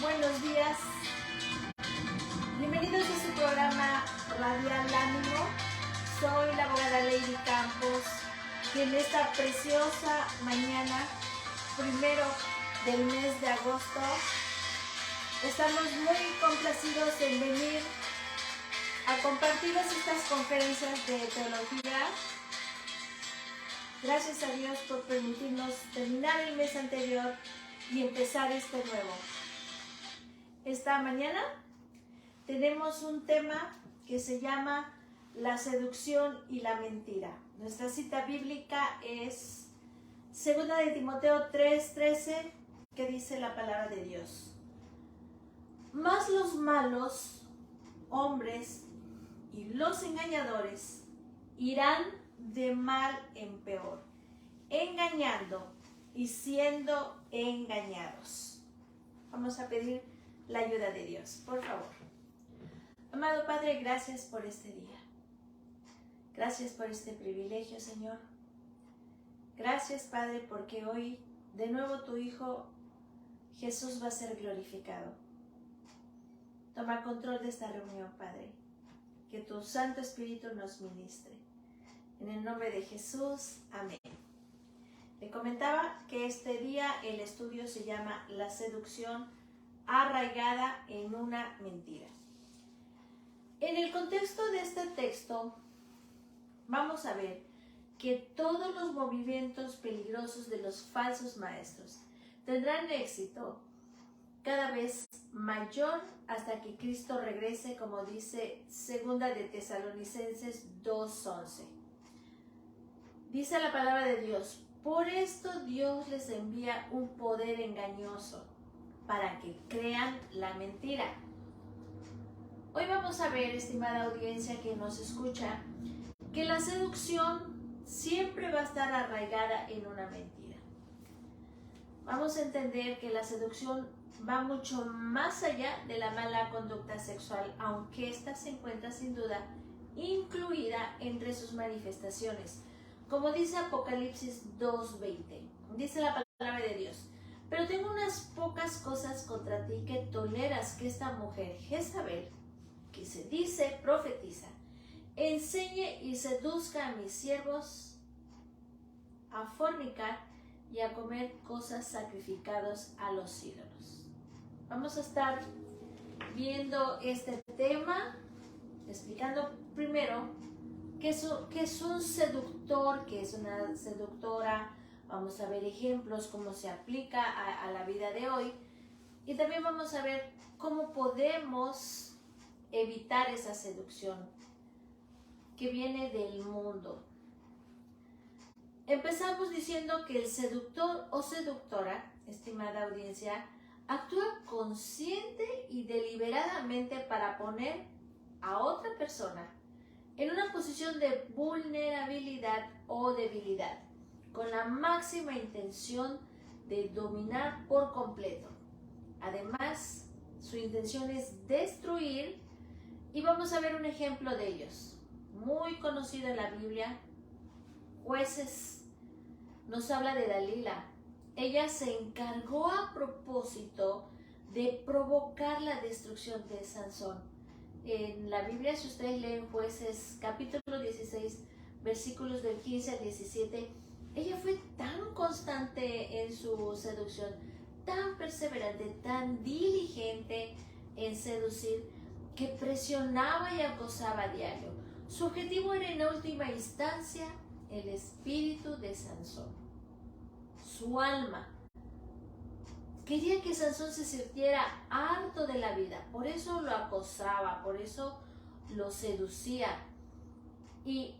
Buenos días, bienvenidos a su programa Radial Ánimo. Soy la abogada Lady Campos y en esta preciosa mañana, primero del mes de agosto, estamos muy complacidos en venir a compartirles estas conferencias de teología. Gracias a Dios por permitirnos terminar el mes anterior y empezar este nuevo. Esta mañana tenemos un tema que se llama la seducción y la mentira. Nuestra cita bíblica es 2 de Timoteo 3:13, que dice la palabra de Dios. Mas los malos hombres y los engañadores irán de mal en peor, engañando y siendo engañados. Vamos a pedir la ayuda de Dios, por favor. Amado Padre, gracias por este día. Gracias por este privilegio, Señor. Gracias, Padre, porque hoy de nuevo tu Hijo Jesús va a ser glorificado. Toma control de esta reunión, Padre. Que tu Santo Espíritu nos ministre. En el nombre de Jesús, amén. Le comentaba que este día el estudio se llama La seducción arraigada en una mentira. En el contexto de este texto, vamos a ver que todos los movimientos peligrosos de los falsos maestros tendrán éxito cada vez mayor hasta que Cristo regrese, como dice 2 de Tesalonicenses 2:11. Dice la palabra de Dios: por esto Dios les envía un poder engañoso para que crean la mentira. Hoy vamos a ver, estimada audiencia que nos escucha, que la seducción siempre va a estar arraigada en una mentira. Vamos a entender que la seducción va mucho más allá de la mala conducta sexual, aunque ésta se encuentra sin duda incluida entre sus manifestaciones. Como dice Apocalipsis 2:20, dice la palabra de Dios: pero tengo unas pocas cosas contra ti, que toleras que esta mujer Jezabel, que se dice profetiza, enseñe y seduzca a mis siervos a fornicar y a comer cosas sacrificadas a los ídolos. Vamos a estar viendo este tema, explicando primero qué es un seductor, qué es una seductora. Vamos a ver ejemplos, cómo se aplica a la vida de hoy. Y también vamos a ver cómo podemos evitar esa seducción que viene del mundo. Empezamos diciendo que el seductor o seductora, estimada audiencia, actúa consciente y deliberadamente para poner a otra persona en una posición de vulnerabilidad o debilidad, con la máxima intención de dominar por completo. Además, su intención es destruir, y vamos a ver un ejemplo de ellos, muy conocido en la Biblia. Jueces nos habla de Dalila. Ella se encargó a propósito de provocar la destrucción de Sansón. En la Biblia, si ustedes leen Jueces capítulo 16, versículos del 15 al 17, ella fue tan constante en su seducción, tan perseverante, tan diligente en seducir, que presionaba y acosaba a diario. Su objetivo era en última instancia el espíritu de Sansón, su alma. Quería que Sansón se sintiera harto de la vida, por eso lo acosaba, por eso lo seducía. Y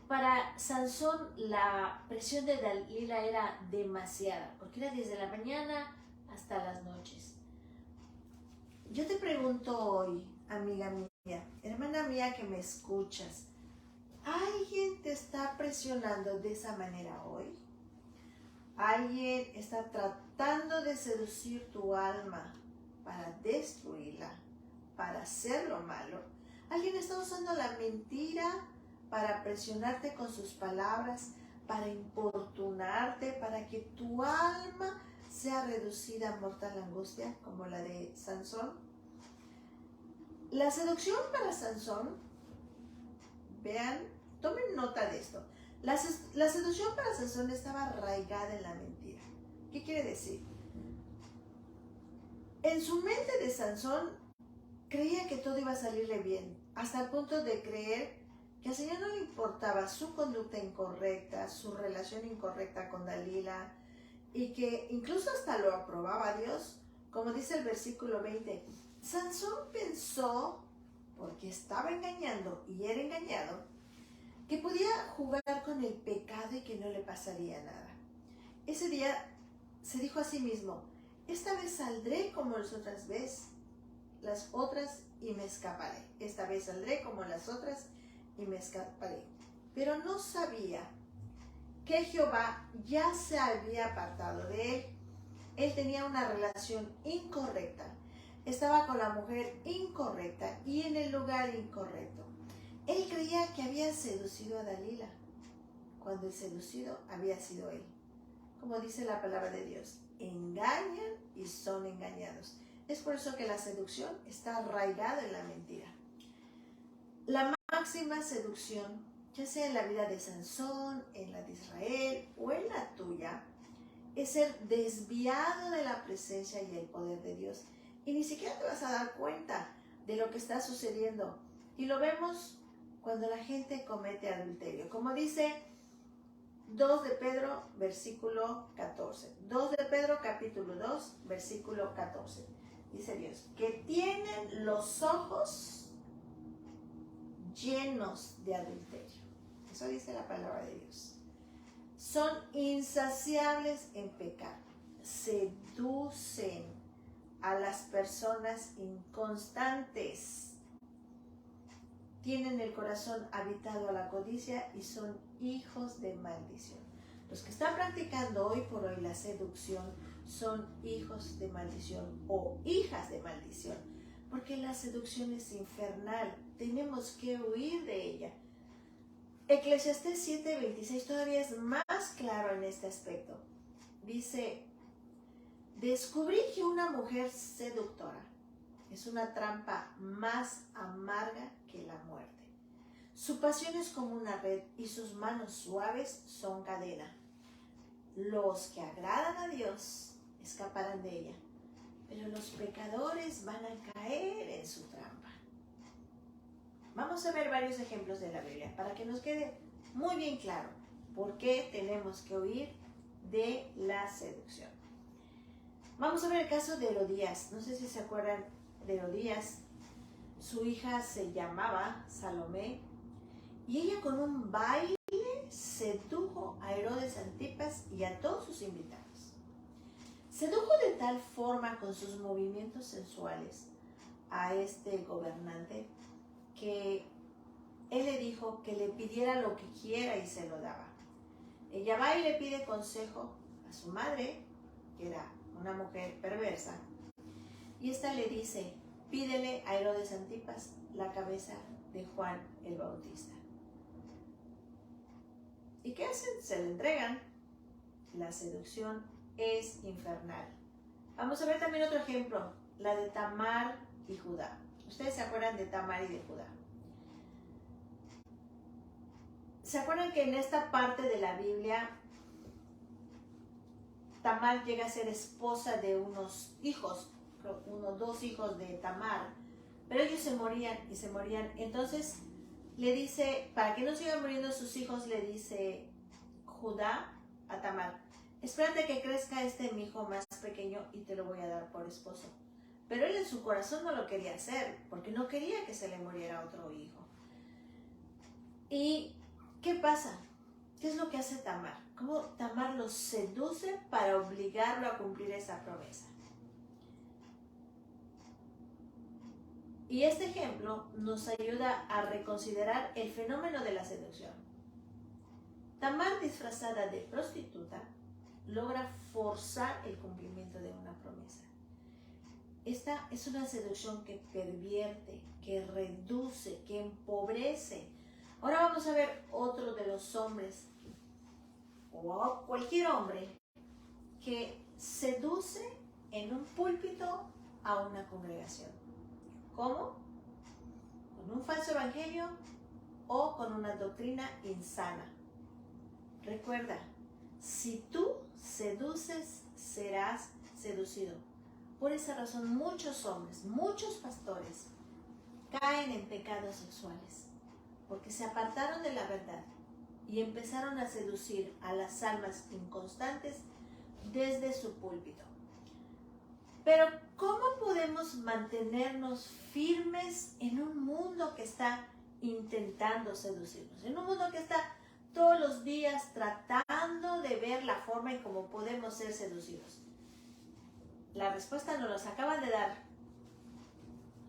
para Sansón la presión de Dalila era demasiada, porque era desde la mañana hasta las noches. Yo te pregunto hoy, amiga mía, hermana mía que me escuchas, ¿alguien te está presionando de esa manera hoy? ¿Alguien está tratando de seducir tu alma para destruirla, para hacer lo malo? ¿Alguien está usando la mentira para presionarte con sus palabras, para importunarte, para que tu alma sea reducida a mortal angustia como la de Sansón. La seducción para Sansón, vean, tomen nota de esto. La seducción para Sansón estaba arraigada en la mentira. ¿Qué quiere decir? En su mente de Sansón creía que todo iba a salirle bien, hasta el punto de creer que al Señor no le importaba su conducta incorrecta, su relación incorrecta con Dalila, y que incluso hasta lo aprobaba Dios, como dice el versículo 20. Sansón pensó, porque estaba engañando y era engañado, que podía jugar con el pecado y que no le pasaría nada. Ese día se dijo a sí mismo: esta vez saldré como las otras y me escaparé. Esta vez saldré como las otras y me escaparé. Pero no sabía que Jehová ya se había apartado de él. Él tenía una relación incorrecta. Estaba con la mujer incorrecta y en el lugar incorrecto. Él creía que había seducido a Dalila, cuando el seducido había sido él. Como dice la palabra de Dios, engañan y son engañados. Es por eso que la seducción está arraigada en la mentira. La máxima seducción, ya sea en la vida de Sansón, en la de Israel o en la tuya, es ser desviado de la presencia y el poder de Dios. Y ni siquiera te vas a dar cuenta de lo que está sucediendo. Y lo vemos cuando la gente comete adulterio. Como dice 2 de Pedro, versículo 14. 2 de Pedro, capítulo 2, versículo 14. Dice Dios, que tienen los ojos llenos de adulterio. Eso dice la palabra de Dios. Son insaciables en pecar. Seducen a las personas inconstantes. Tienen el corazón habitado a la codicia y son hijos de maldición. Los que están practicando hoy por hoy la seducción son hijos de maldición o hijas de maldición, porque la seducción es infernal. Tenemos que huir de ella. Eclesiastés 7:26 todavía es más claro en este aspecto. Dice: descubrí que una mujer seductora es una trampa más amarga que la muerte. Su pasión es como una red y sus manos suaves son cadena. Los que agradan a Dios escaparán de ella, pero los pecadores van a caer en su trampa. Vamos a ver varios ejemplos de la Biblia para que nos quede muy bien claro por qué tenemos que huir de la seducción. Vamos a ver el caso de Herodías. No sé si se acuerdan de Herodías. Su hija se llamaba Salomé y ella con un baile sedujo a Herodes Antipas y a todos sus invitados. Sedujo de tal forma con sus movimientos sensuales a este gobernante que él le dijo que le pidiera lo que quiera y se lo daba. Ella va y le pide consejo a su madre, que era una mujer perversa, y esta le dice: pídele a Herodes Antipas la cabeza de Juan el Bautista. ¿Y qué hacen? Se le entregan. La seducción es infernal. Vamos a ver también otro ejemplo, la de Tamar y Judá. ¿Ustedes se acuerdan de Tamar y de Judá? ¿Se acuerdan que en esta parte de la Biblia Tamar llega a ser esposa de unos hijos, dos hijos de Tamar, pero ellos se morían y se morían? Entonces le dice, para que no sigan muriendo sus hijos, le dice Judá a Tamar: espérate que crezca mi hijo más pequeño y te lo voy a dar por esposo. Pero él en su corazón no lo quería hacer, porque no quería que se le muriera otro hijo. ¿Y qué pasa? ¿Qué es lo que hace Tamar? ¿Cómo Tamar lo seduce para obligarlo a cumplir esa promesa? Y este ejemplo nos ayuda a reconsiderar el fenómeno de la seducción. Tamar, disfrazada de prostituta, logra forzar el cumplimiento de una promesa. Esta es una seducción que pervierte, que reduce, que empobrece. Ahora vamos a ver otro de los hombres, o cualquier hombre, que seduce en un púlpito a una congregación. ¿Cómo? Con un falso evangelio o con una doctrina insana. Recuerda, si tú seduces, serás seducido. Por esa razón muchos hombres, muchos pastores caen en pecados sexuales porque se apartaron de la verdad y empezaron a seducir a las almas inconstantes desde su púlpito. Pero ¿cómo podemos mantenernos firmes en un mundo que está intentando seducirnos? En un mundo que está todos los días tratando de ver la forma en cómo podemos ser seducidos. La respuesta nos la acaban de dar.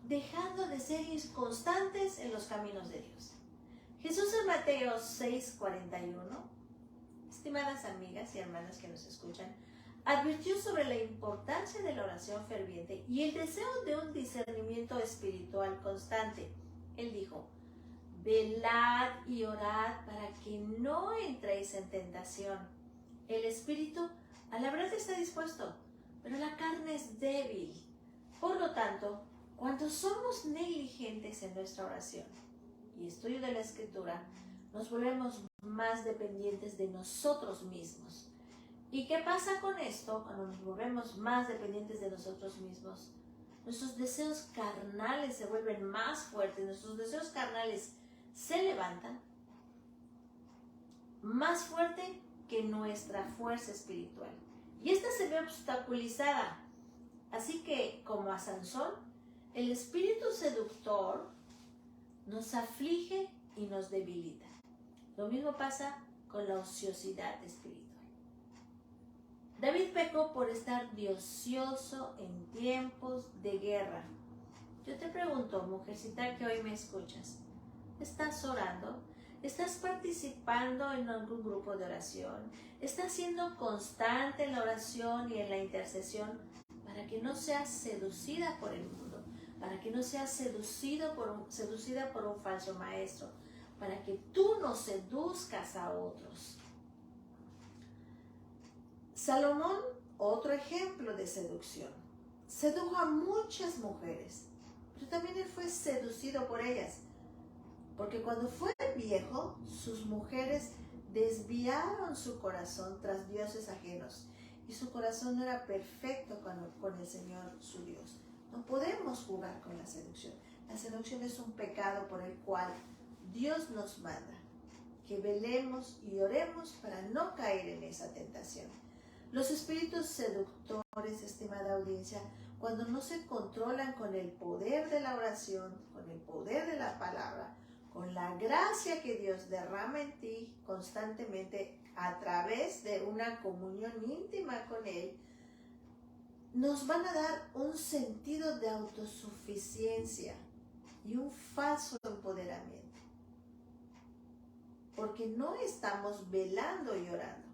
Dejando de ser inconstantes en los caminos de Dios. Jesús en Mateo 6:41, estimadas amigas y hermanas que nos escuchan, advirtió sobre la importancia de la oración ferviente y el deseo de un discernimiento espiritual constante. Él dijo, velad y orad para que no entréis en tentación. El espíritu a la verdad está dispuesto, pero la carne es débil. Por lo tanto, cuando somos negligentes en nuestra oración y estudio de la Escritura, nos volvemos más dependientes de nosotros mismos. ¿Y qué pasa con esto? Cuando nos volvemos más dependientes de nosotros mismos, nuestros deseos carnales se vuelven más fuertes, nuestros deseos carnales se levantan más fuerte que nuestra fuerza espiritual. Y esta se ve obstaculizada. Así que, como a Sansón, el espíritu seductor nos aflige y nos debilita. Lo mismo pasa con la ociosidad espiritual. David pecó por estar de ocioso en tiempos de guerra. Yo te pregunto, mujercita que hoy me escuchas, ¿estás orando? ¿Estás participando en algún grupo de oración? ¿Estás siendo constante en la oración y en la intercesión para que no seas seducida por el mundo? Para que no seas seducida por un falso maestro? Para que tú no seduzcas a otros. Salomón, otro ejemplo de seducción, sedujo a muchas mujeres, pero también él fue seducido por ellas, porque cuando fue viejo, sus mujeres desviaron su corazón tras dioses ajenos, y su corazón no era perfecto con el Señor su Dios. No podemos jugar con la seducción. La seducción es un pecado por el cual Dios nos manda que velemos y oremos para no caer en esa tentación. Los espíritus seductores, estimada audiencia, cuando no se controlan con el poder de la oración, con el poder de la palabra, con la gracia que Dios derrama en ti constantemente a través de una comunión íntima con Él, nos van a dar un sentido de autosuficiencia y un falso empoderamiento, porque no estamos velando y orando.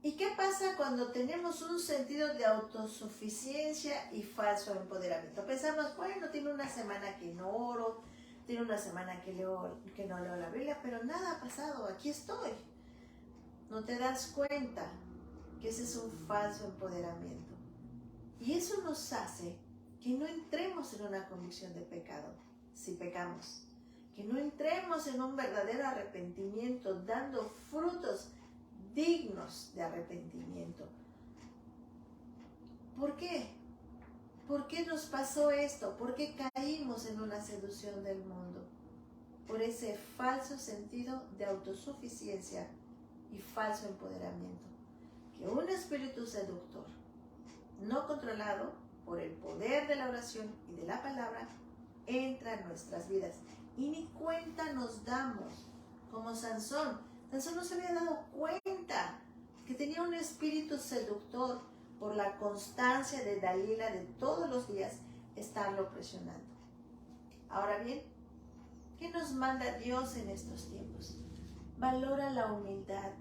¿Y qué pasa cuando tenemos un sentido de autosuficiencia y falso empoderamiento? Pensamos, bueno, tiene una semana que no oro, tiene una semana que no leo la Biblia, pero nada ha pasado, aquí estoy. No te das cuenta que ese es un falso empoderamiento. Y eso nos hace que no entremos en una convicción de pecado, si pecamos. Que no entremos en un verdadero arrepentimiento, dando frutos dignos de arrepentimiento. ¿Por qué? ¿Por qué nos pasó esto? ¿Por qué caímos en una seducción del mundo? Por ese falso sentido de autosuficiencia y falso empoderamiento. Que un espíritu seductor, no controlado por el poder de la oración y de la palabra, entra en nuestras vidas. Y ni cuenta nos damos, como Sansón. Sansón no se había dado cuenta que tenía un espíritu seductor por la constancia de Dalila de todos los días estarlo presionando. Ahora bien, ¿qué nos manda Dios en estos tiempos? Valora la humildad,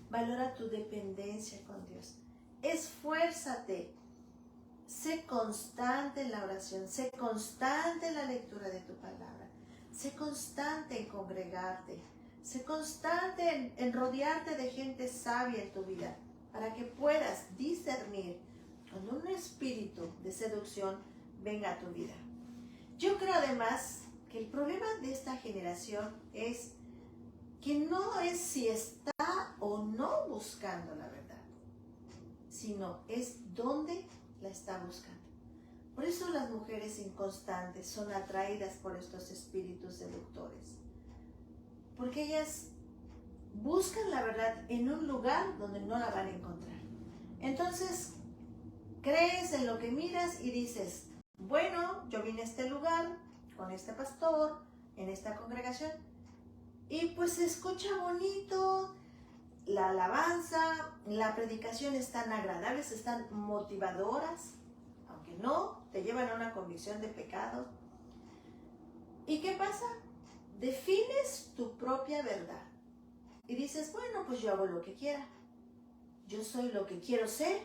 valora tu dependencia con Dios. Esfuérzate, sé constante en la oración, sé constante en la lectura de tu palabra, sé constante en congregarte. Sé constante en rodearte de gente sabia en tu vida. para que puedas discernir cuando un espíritu de seducción venga a tu vida. Yo creo además que el problema de esta generación es que no es si está o no buscando la verdad, sino es dónde la está buscando. Por eso las mujeres inconstantes son atraídas por estos espíritus seductores, porque ellas buscan la verdad en un lugar donde no la van a encontrar. Entonces, crees en lo que miras y dices, bueno, yo vine a este lugar con este pastor, en esta congregación, y pues se escucha bonito, la alabanza, la predicación están agradables, están motivadoras, aunque no te llevan a una convicción de pecado. ¿Y qué pasa? Defines tu propia verdad y dices, bueno, pues yo hago lo que quiera, yo soy lo que quiero ser,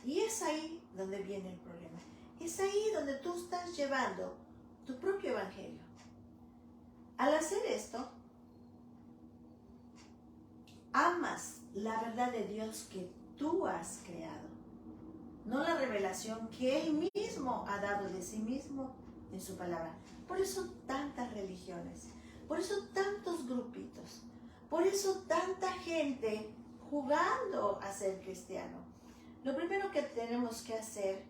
y es ahí donde viene el problema. Es ahí donde tú estás llevando tu propio evangelio. Al hacer esto, amas la verdad de Dios que tú has creado, no la revelación que Él mismo ha dado de sí mismo en su palabra. Por eso tantas religiones, por eso tantos grupitos, por eso tanta gente jugando a ser cristiano. Lo primero que tenemos que hacer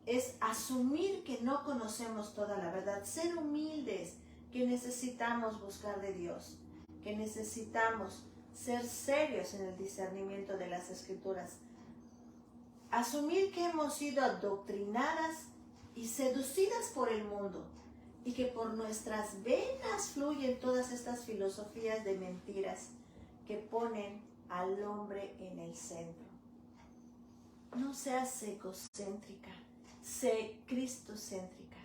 es asumir que no conocemos toda la verdad, ser humildes, que necesitamos buscar de Dios, que necesitamos ser serios en el discernimiento de las Escrituras. Asumir que hemos sido adoctrinadas y seducidas por el mundo y que por nuestras venas fluyen todas estas filosofías de mentiras que ponen al hombre en el centro. No seas egocéntrica, sé cristocéntrica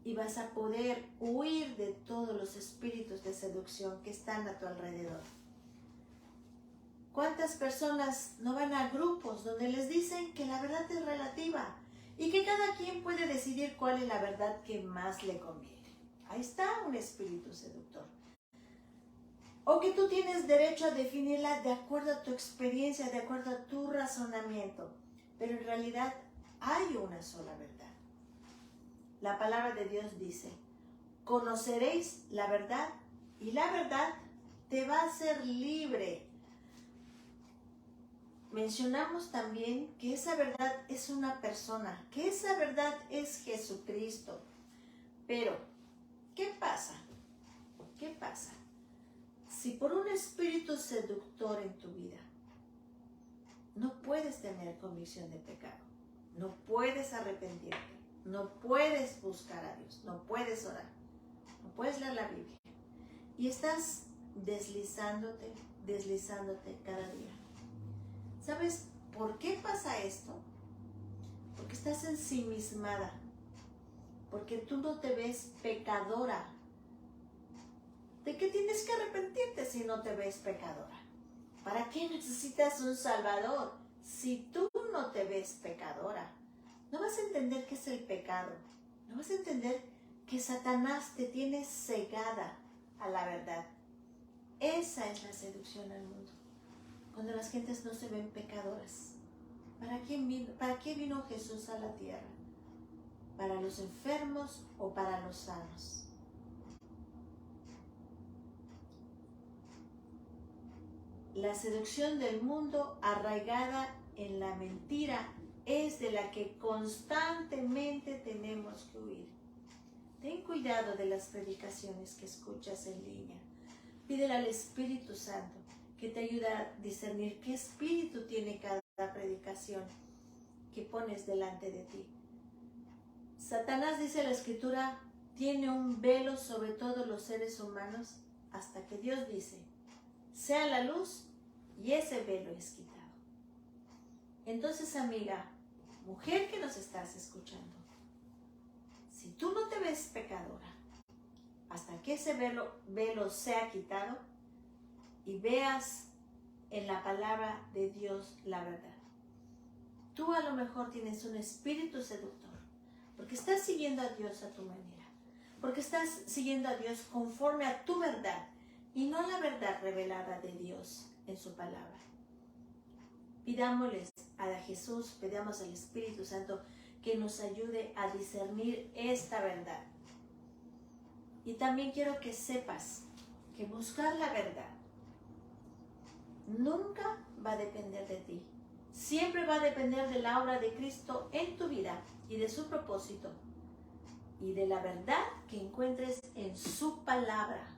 y vas a poder huir de todos los espíritus de seducción que están a tu alrededor. ¿Cuántas personas no van a grupos donde les dicen que la verdad es relativa y que cada quien puede decidir cuál es la verdad que más le conviene? Ahí está un espíritu seductor. O que tú tienes derecho a definirla de acuerdo a tu experiencia, de acuerdo a tu razonamiento, pero en realidad hay una sola verdad. La palabra de Dios dice, conoceréis la verdad y la verdad te va a hacer libre. Mencionamos también que esa verdad es una persona, que esa verdad es Jesucristo. Pero, ¿qué pasa? ¿Qué pasa? Si por un espíritu seductor en tu vida no puedes tener convicción de pecado, no puedes arrepentirte, no puedes buscar a Dios, no puedes orar, no puedes leer la Biblia y estás deslizándote cada día. ¿Sabes por qué pasa esto? Porque estás ensimismada, porque tú no te ves pecadora. ¿De qué tienes que arrepentirte si no te ves pecadora? ¿Para qué necesitas un Salvador si tú no te ves pecadora? No vas a entender qué es el pecado, no vas a entender que Satanás te tiene cegada a la verdad. Esa es la seducción al mundo. Cuando las gentes no se ven pecadoras. ¿Para qué vino Jesús a la tierra? ¿Para los enfermos o para los sanos? La seducción del mundo arraigada en la mentira es de la que constantemente tenemos que huir. Ten cuidado de las predicaciones que escuchas en línea. Pídele al Espíritu Santo que te ayuda a discernir qué espíritu tiene cada predicación que pones delante de ti. Satanás, dice la Escritura, tiene un velo sobre todos los seres humanos hasta que Dios dice, sea la luz, y ese velo es quitado. Entonces, amiga, mujer que nos estás escuchando, si tú no te ves pecadora, hasta que ese velo sea quitado, y veas en la palabra de Dios la verdad. Tú a lo mejor tienes un espíritu seductor, porque estás siguiendo a Dios a tu manera, porque estás siguiendo a Dios conforme a tu verdad, y no la verdad revelada de Dios en su palabra. Pidámosles a Jesús, pidamos al Espíritu Santo que nos ayude a discernir esta verdad. Y también quiero que sepas que buscar la verdad nunca va a depender de ti. Siempre va a depender de la obra de Cristo en tu vida y de su propósito y de la verdad que encuentres en su palabra.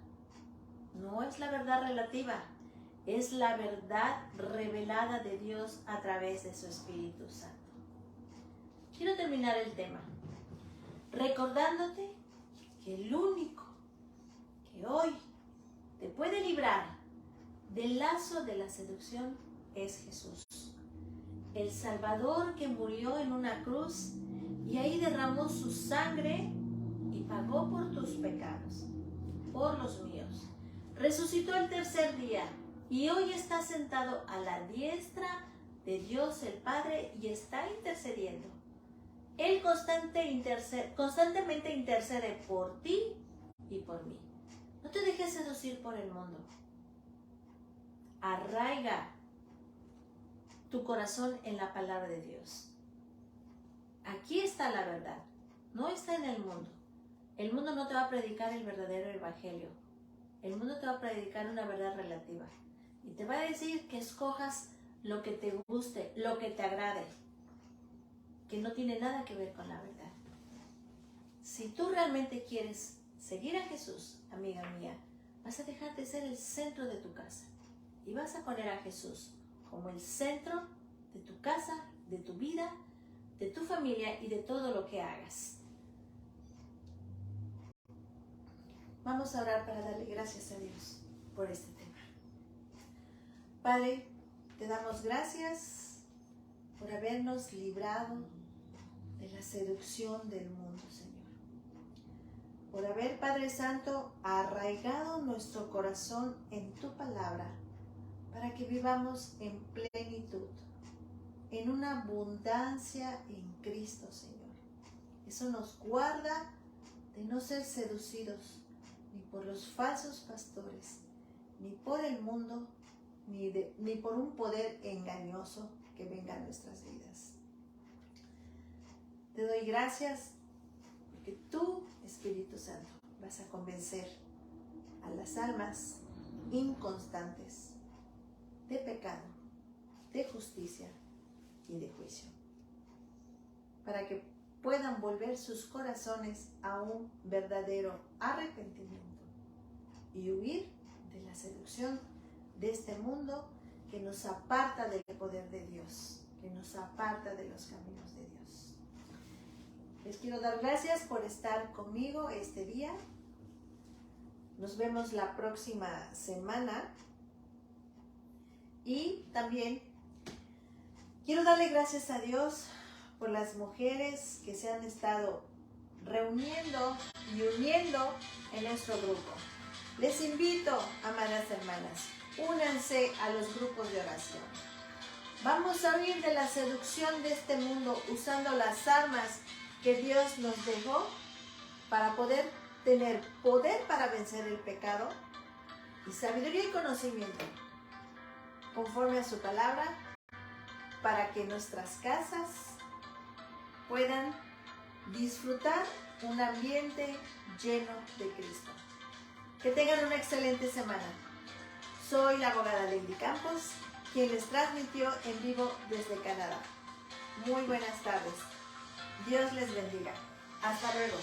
No es la verdad relativa, es la verdad revelada de Dios a través de su Espíritu Santo. Quiero terminar el tema recordándote que el único que hoy te puede librar del lazo de la seducción es Jesús, el Salvador que murió en una cruz y ahí derramó su sangre y pagó por tus pecados, por los míos. Resucitó el tercer día y hoy está sentado a la diestra de Dios el Padre y está intercediendo. Él constantemente intercede por ti y por mí. No te dejes seducir por el mundo. Arraiga tu corazón en la palabra de Dios. Aquí está la verdad, no está en el mundo. El mundo no te va a predicar el verdadero evangelio. El mundo te va a predicar una verdad relativa. Y te va a decir que escojas lo que te guste, lo que te agrade, que no tiene nada que ver con la verdad. Si tú realmente quieres seguir a Jesús, amiga mía, vas a dejar de ser el centro de tu casa y vas a poner a Jesús como el centro de tu casa, de tu vida, de tu familia y de todo lo que hagas. Vamos a orar para darle gracias a Dios por este tema. Padre, te damos gracias por habernos librado de la seducción del mundo, Señor. Por haber, Padre Santo, arraigado nuestro corazón en tu palabra para que vivamos en plenitud, en una abundancia en Cristo, Señor. Eso nos guarda de no ser seducidos ni por los falsos pastores, ni por el mundo, ni por un poder engañoso que venga a nuestras vidas. Te doy gracias porque tú, Espíritu Santo, vas a convencer a las almas inconstantes de pecado, de justicia y de juicio, para que puedan volver sus corazones a un verdadero arrepentimiento y huir de la seducción de este mundo que nos aparta del poder de Dios, que nos aparta de los caminos de Dios. Les quiero dar gracias por estar conmigo este día. Nos vemos la próxima semana. Y también quiero darle gracias a Dios por las mujeres que se han estado reuniendo y uniendo en nuestro grupo. Les invito, amadas hermanas, únanse a los grupos de oración. Vamos a huir de la seducción de este mundo usando las armas que Dios nos dejó para poder tener poder para vencer el pecado y sabiduría y conocimiento conforme a su palabra para que nuestras casas puedan disfrutar un ambiente lleno de Cristo. Que tengan una excelente semana. Soy la abogada Lady Campos, quien les transmitió en vivo desde Canadá. Muy buenas tardes. Dios les bendiga. Hasta luego.